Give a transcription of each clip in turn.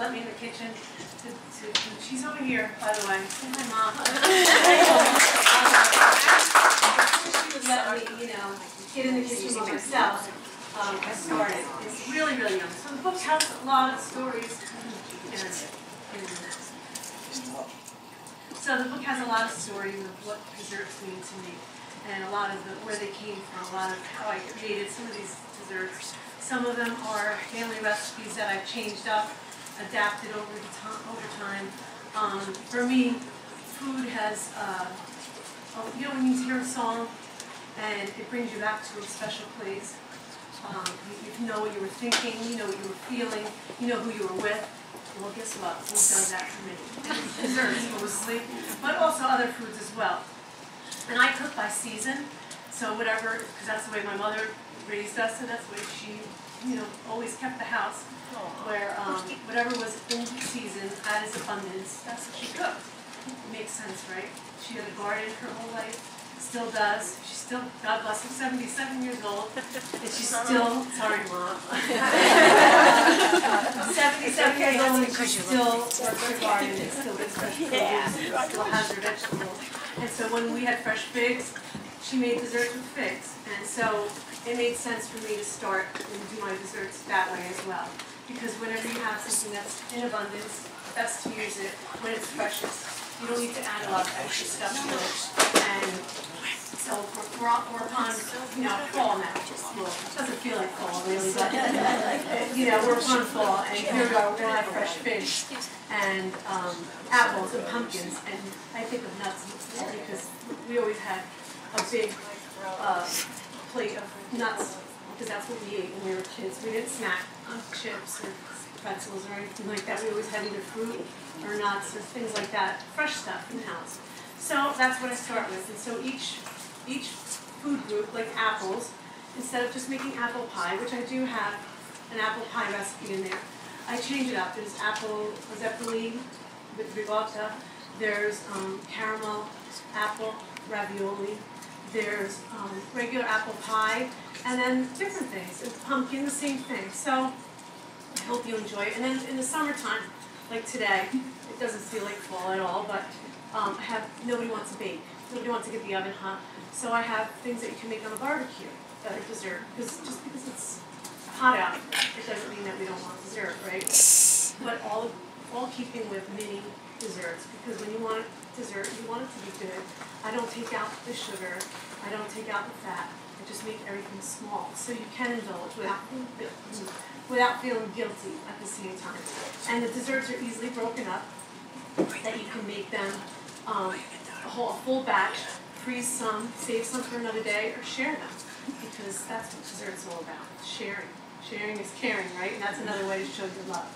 let me in the kitchen. She's over here, by the way. Say hi, Mom. She would let me, you know, get in the kitchen by myself. I started. It's really, really young. So the book has a lot of stories. So the book has a lot of stories of what desserts mean to me, and a lot of where they came from, a lot of how I created some of these desserts. Some of them are family recipes that I've changed up, adapted over time. For me, food has, you know, when you hear a song and it brings you back to a special place. You know what you were thinking, you know what you were feeling, you know who you were with. Well, guess what? Food does that for me. Desserts mostly, but also other foods as well. And I cook by season, so whatever, because that's the way my mother raised us, and that's the way she, you know, always kept the house, where whatever was in season, at its abundance, that's what she cooked. It makes sense, right? She had a garden her whole life, still does. She's still, God bless her, 77 years old, and she's still, sorry Mom, 77 years old and she still works her garden and still gets fresh produce, still has her vegetables. And so when we had fresh figs, she made desserts with figs. And so it made sense for me to start and do my desserts that way as well. Because whenever you have something that's in abundance, best to use it when it's freshest. You don't need to add a lot of extra stuff to it. And so we're upon, you know, fall now. Well, it doesn't feel like fall really, but you know, we're upon fall, and here we are, we're gonna have fresh fish and apples and pumpkins, and I think of nuts because we always had a big plate of nuts because that's what we ate when we were kids. We didn't snack on chips or pretzels or anything like that. We always had either fruit or nuts or things like that, fresh stuff in the house. So that's what I start with. And so each food group, like apples, instead of just making apple pie, which I do have an apple pie recipe in there, I change it up. There's apple zeppoli with ricotta, there's caramel apple ravioli, there's regular apple pie, and then different things. And pumpkin, the same thing. So I hope you enjoy it. And then in the summertime, like today, it doesn't feel like fall at all, but nobody wants to bake. Nobody wants to get the oven hot. So I have things that you can make on a barbecue that are dessert. Because just because it's hot out, it doesn't mean that we don't want dessert, right? But all keeping with mini desserts. Because when you want dessert, you want it to be good. I don't take out the sugar. I don't take out the fat. I just make everything small. So you can indulge without feeling guilty at the same time. And the desserts are easily broken up, that you can make them a full batch, freeze some, save some for another day, or share them. Because that's what dessert's all about, sharing. Sharing is caring, right? And that's another way to show your love.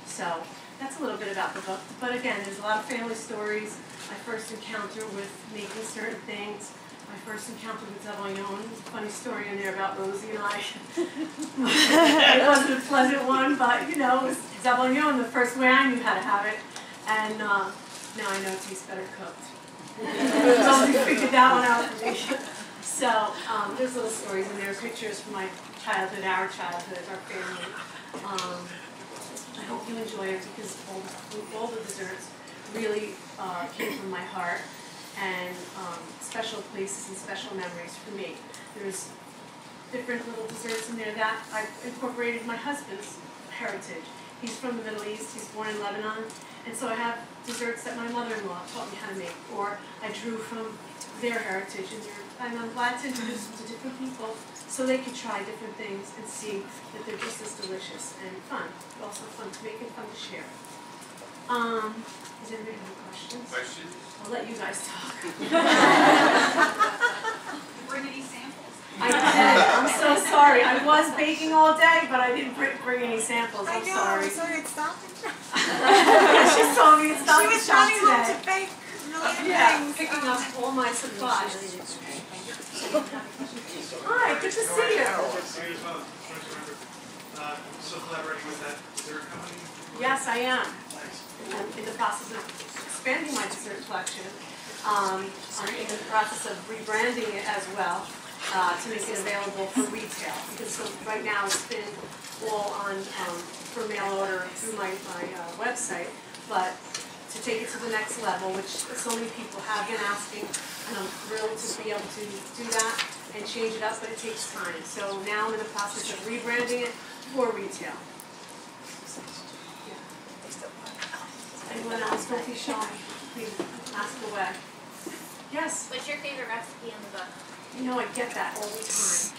So that's a little bit about the book. But again, there's a lot of family stories. My first encounter with making certain things. My first encounter with Zabagnon. There's a funny story in there about Rosie and I. It wasn't a pleasant one, but you know, it was Zabagnon, the first way I knew how to have it. And now I know it tastes better cooked. Rosie figured that one out for me. So there's little stories in there, pictures from my childhood, our family. I hope you enjoy it because all the desserts really came from my heart, and special places and special memories for me. There's different little desserts in there that I've incorporated my husband's heritage. He's from the Middle East, he's born in Lebanon, and so I have desserts that my mother-in-law taught me how to make, or I drew from their heritage, and I'm glad to introduce them to different people so they can try different things and see that they're just as delicious and fun, but also fun to make and fun to share. Does anybody have any questions? Questions? I'll let you guys talk. Bring any samples? I did. I'm so sorry. I was baking all day, but I didn't bring any samples. I'm sorry. I'm sorry it stopped. Yeah, she told me it stopped She was running home to bake things. Picking up all my supplies. Hi, good to see you. Still collaborating with that dessert company? Yes, I am. I'm in the process of expanding my dessert collection. I'm in the process of rebranding it as well. to make it available for retail. Because so right now it's been all on for mail order through my website, but to take it to the next level, which so many people have been asking, and I'm thrilled to be able to do that and change it up, but it takes time. So now I'm in the process of rebranding it for retail. Anyone else? Don't be shy. Please ask away. Yes? What's your favorite recipe in the book? You know, I get that all the time.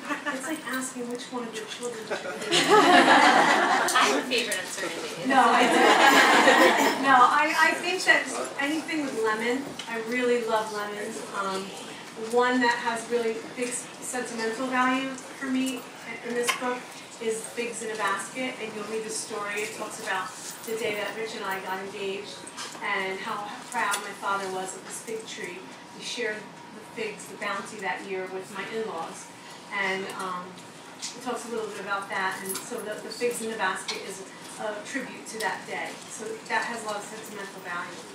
It's like asking which one of your children should be. I have a favorite on certain days. No, I don't. No, I think that anything with lemon, I really love lemons. One that has really big sentimental value for me in this book is Figs in a Basket, and you'll read the story. It talks about the day that Rich and I got engaged and how proud my father was of this fig tree. We shared the figs, the bounty that year with my in-laws. And it talks a little bit about that, and so the Figs in the Basket is a tribute to that day. So that has a lot of sentimental value.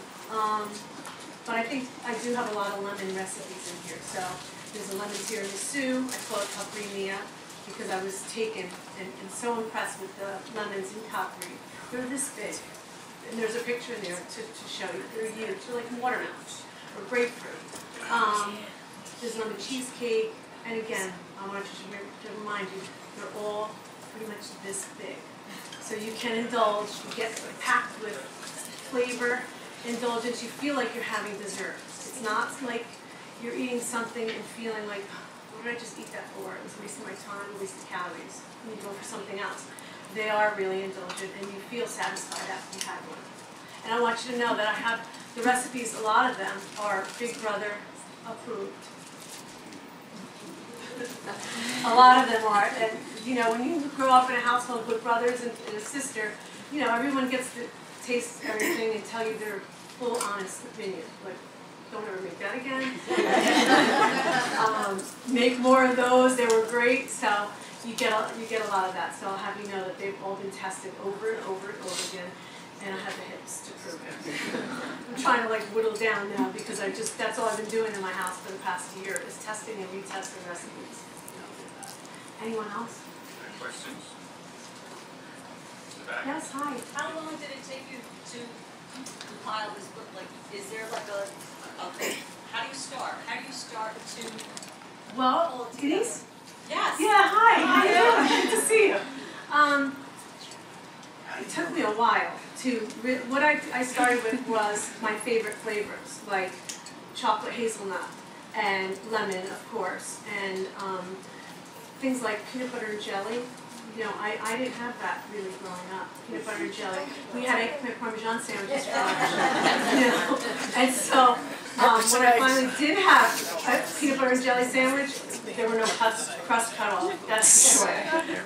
But I think I do have a lot of lemon recipes in here. So there's a lemon tiramisu. I call it Capri because I was taken and so impressed with the lemons in Capri. They're this big. And there's a picture in there to show you. They're huge. They're like watermelons or grapefruit. There's lemon cheesecake. And again, I want to remind you, they're all pretty much this big. So you can indulge, you get packed with flavor, indulgence, you feel like you're having dessert. It's not like you're eating something and feeling like, what did I just eat that for? It was wasting my time, a waste of calories. And you go for something else. They are really indulgent and you feel satisfied after you had one. And I want you to know that I have the recipes, a lot of them are Big Brother approved. A lot of them are, and you know, when you grow up in a household with brothers and a sister, you know, everyone gets to taste everything and tell you their full, honest opinion. Like, don't ever make that again. Make more of those. They were great. So you get a lot of that. So I'll have you know that they've all been tested over and over and over again, and I have the hips to prove it. I'm trying to like whittle down now because that's all I've been doing in my house for the past year is testing and retesting recipes. Anyone else? Any questions? Yes, hi. How long did it take you to compile this book? Like, is there like how do you start? How do you start to Well, Denise? Yes. Yeah, hi. How you doing? Good to see you. It took me a while to, what I started with was my favorite flavors, like chocolate hazelnut and lemon, of course, and things like peanut butter and jelly. You know, I didn't have that really growing up, peanut butter and jelly. We had eggplant parmesan sandwiches for lunch, you know. And so when I finally did have a peanut butter and jelly sandwich, there were no crust cut off, that's for sure.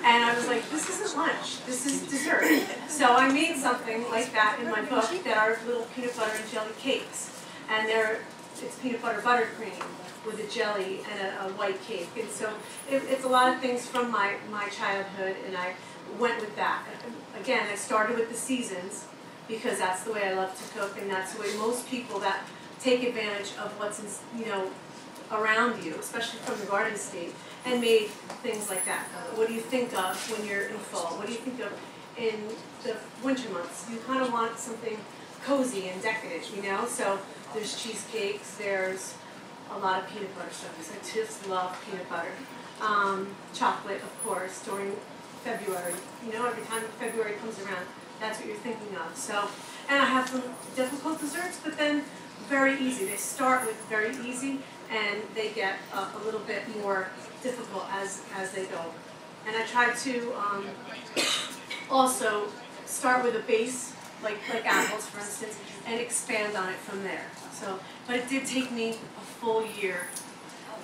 And I was like, this isn't lunch, this is dessert. So I made something like that in my book that are little peanut butter and jelly cakes. And it's peanut butter buttercream with a jelly and a white cake. And so it's a lot of things from my childhood, and I went with that. Again, I started with the seasons because that's the way I love to cook, and that's the way most people that take advantage of what's around you, especially from the garden state, and made things like that. What do you think of when you're in fall? What do you think of in the winter months? You kind of want something cozy and decadent, you know? So there's cheesecakes, there's a lot of peanut butter stuff. I just love peanut butter. Chocolate, of course, during February. You know, every time February comes around, that's what you're thinking of. So, and I have some difficult desserts, but then very easy. They start with very easy, and they get a little bit more difficult as they go. And I try to also start with a base, like apples, for instance, and expand on it from there. So, but it did take me a full year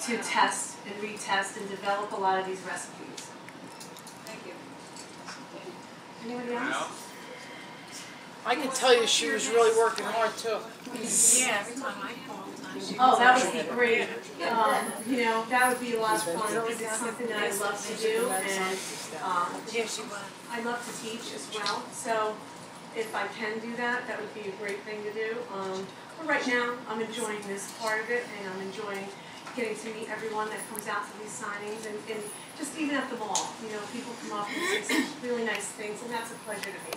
to test and retest and develop a lot of these recipes. Thank you. Anybody else? I can tell you she was really working hard too. Yeah, every time I call. Oh, that would be great. You know, that would be a lot of fun because it's something that I love to do, and I love to teach as well. So if I can do that, that would be a great thing to do. But right now, I'm enjoying this part of it, and I'm enjoying getting to meet everyone that comes out to these signings, and just even at the mall, you know, people come up and say some really nice things, and that's a pleasure to me.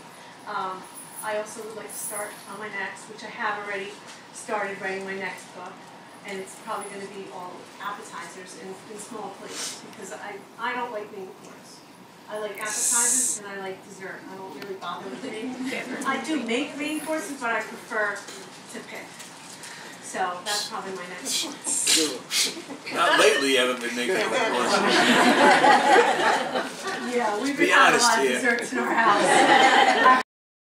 I also would like to start on my next, which I have already started writing my next book, and it's probably going to be all appetizers in small plates, because I don't like main course. I like appetizers and I like dessert. I don't really bother with main. I do make main courses, but I prefer to pick. So that's probably my next one. Not lately, you haven't been making it. Yeah, we've Be been having a honest lot of here. desserts in our house.